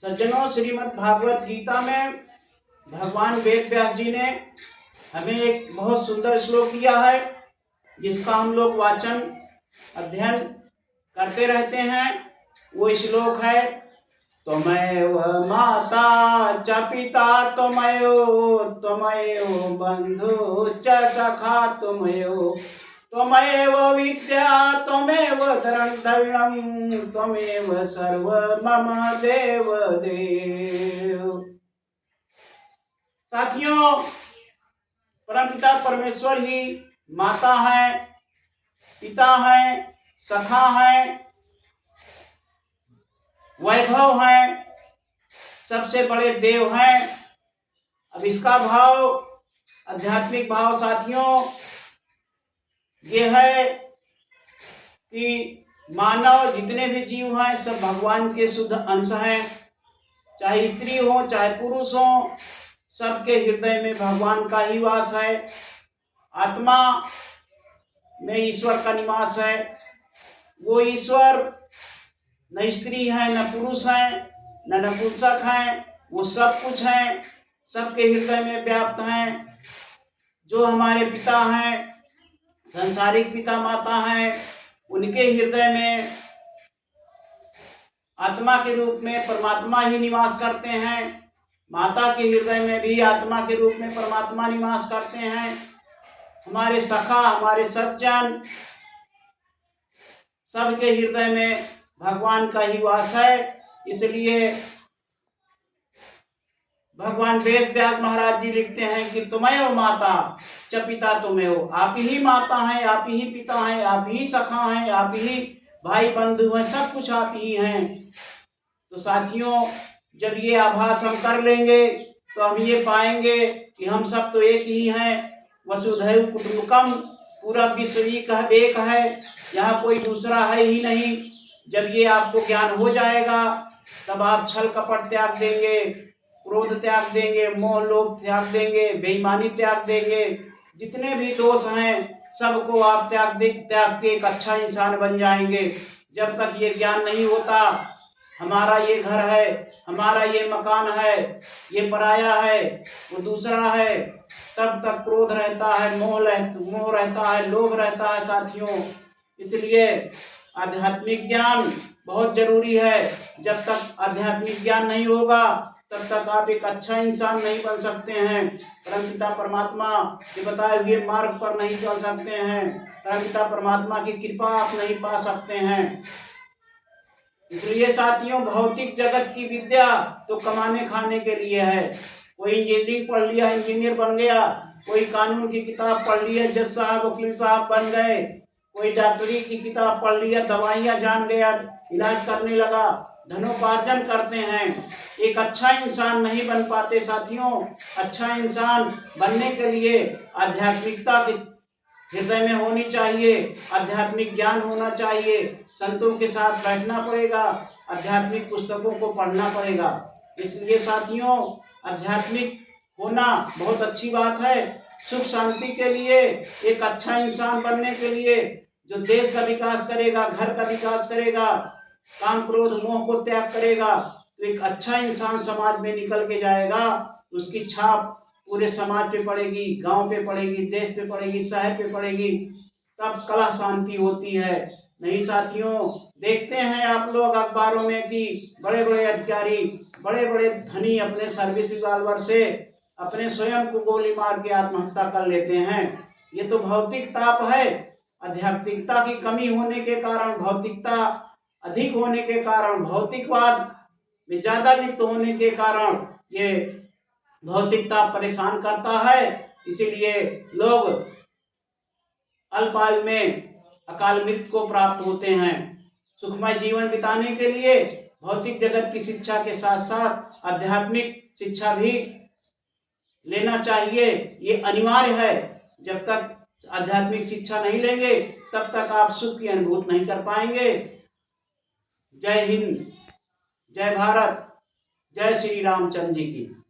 सज्जनों, श्रीमद् भागवत गीता में भगवान वेद व्यास जी ने हमें एक बहुत सुंदर श्लोक दिया है, जिसका हम लोग वाचन अध्ययन करते रहते हैं। वो श्लोक है, त्वमेव माता च पिता त्वमेव, त्वमेव बंधु च सखा त्वमेव, त्वमेव विद्या त्वमेव द्रविणं, त्वमेव सर्व मम देव देव। साथियों, परमपिता परमेश्वर ही माता है, पिता है, सखा है, वैभव है, सबसे बड़े देव हैं। अब इसका भाव, आध्यात्मिक भाव साथियों, ये है कि मानव जितने भी जीव हैं सब भगवान के शुद्ध अंश हैं। चाहे स्त्री हो चाहे पुरुष हो, सबके हृदय में भगवान का ही वास है। आत्मा में ईश्वर का निवास है। वो ईश्वर न स्त्री है न पुरुष है न नपुंसक है, वो सब कुछ है, सबके हृदय में व्याप्त हैं। जो हमारे पिता हैं, संसारिक पिता माता हैं, उनके हृदय में आत्मा के रूप में परमात्मा ही निवास करते हैं। माता के हृदय में भी आत्मा के रूप में परमात्मा निवास करते हैं। हमारे सखा, हमारे सज्जन, सबके हृदय में भगवान का ही वास है। इसलिए भगवान वेद व्यास महाराज जी लिखते हैं कि तुमेव माता च पिता तुमेव, आप ही माता हैं, आप ही पिता हैं, आप ही सखा हैं, आप ही भाई बंधु हैं, सब कुछ आप ही हैं। तो साथियों, जब ये आभास हम कर लेंगे तो हम ये पाएंगे कि हम सब तो एक ही हैं। वसुधैव कुटुंबकम, पूरा विश्व एक है, यहाँ कोई दूसरा है ही नहीं। जब ये आपको ज्ञान हो जाएगा तब आप छल कपट त्याग देंगे, क्रोध त्याग देंगे, मोह लोभ त्याग देंगे, बेईमानी त्याग देंगे, जितने भी दोष हैं सबको आप त्याग के एक अच्छा इंसान बन जाएंगे। जब तक ये ज्ञान नहीं होता, हमारा ये घर है, हमारा ये मकान है, ये पराया है, वो दूसरा है, तब तक क्रोध रहता है, मोह रहता है, लोभ रहता है साथियों। इसलिए आध्यात्मिक ज्ञान बहुत जरूरी है। जब तक आध्यात्मिक ज्ञान नहीं होगा तब तक आप एक अच्छा इंसान नहीं बन सकते हैं। परमपिता परमात्मा के बताए हुए मार्ग पर नहीं चल सकते हैं। परमपिता परमात्मा की कृपा आप नहीं पा सकते हैं। इसलिए साथियों, भौतिक जगत की विद्या तो कमाने खाने के लिए है। कोई इंजीनियरिंग पढ़ लिया, इंजीनियर बन गया, कोई कानून की किताब पढ़ लिया, जज साहब वकील साहब बन गए, कोई डॉक्टरी की किताब पढ़ लिया, दवाइयाँ जान गया, इलाज करने लगा, धनोपार्जन करते हैं। एक अच्छा इंसान नहीं बन पाते साथियों। अच्छा इंसान बनने के लिए आध्यात्मिकता के हृदय में होनी चाहिए, आध्यात्मिक ज्ञान होना चाहिए, संतों के साथ बैठना पड़ेगा, आध्यात्मिक पुस्तकों को पढ़ना पड़ेगा। इसलिए साथियों, आध्यात्मिक होना बहुत अच्छी बात है। सुख शांति के लिए, एक अच्छा इंसान बनने के लिए, जो देश का विकास करेगा, घर का विकास करेगा, काम क्रोध मोह को त्याग करेगा, तो एक अच्छा इंसान समाज में निकल के जाएगा। उसकी छाप पूरे समाज पे पड़ेगी, गांव पे पड़ेगी, देश पे पड़ेगी, शहर पे पड़ेगी, तब कला शांति होती है। नहीं साथियों, देखते हैं आप लोग अखबारों में कि बड़े बड़े अधिकारी, बड़े बड़े धनी अपने सर्विस रिवॉल्वर से अपने स्वयं को गोली मार के आत्महत्या कर लेते हैं। ये तो भौतिक ताप है। आध्यात्मिकता की कमी होने के कारण, भौतिकता अधिक होने के कारण, भौतिकवाद में ज्यादा लिप्त होने के कारण ये भौतिकता परेशान करता है। इसीलिए लोग अल्प आयु में अकाल मृत्यु को प्राप्त होते हैं। सुखमय जीवन बिताने के लिए भौतिक जगत की शिक्षा के साथ साथ आध्यात्मिक शिक्षा भी लेना चाहिए। ये अनिवार्य है। जब तक आध्यात्मिक शिक्षा नहीं लेंगे तब तक आप सुख की अनुभूति नहीं कर पाएंगे। जय हिंद, जय भारत, जय श्री रामचंद्र जी की।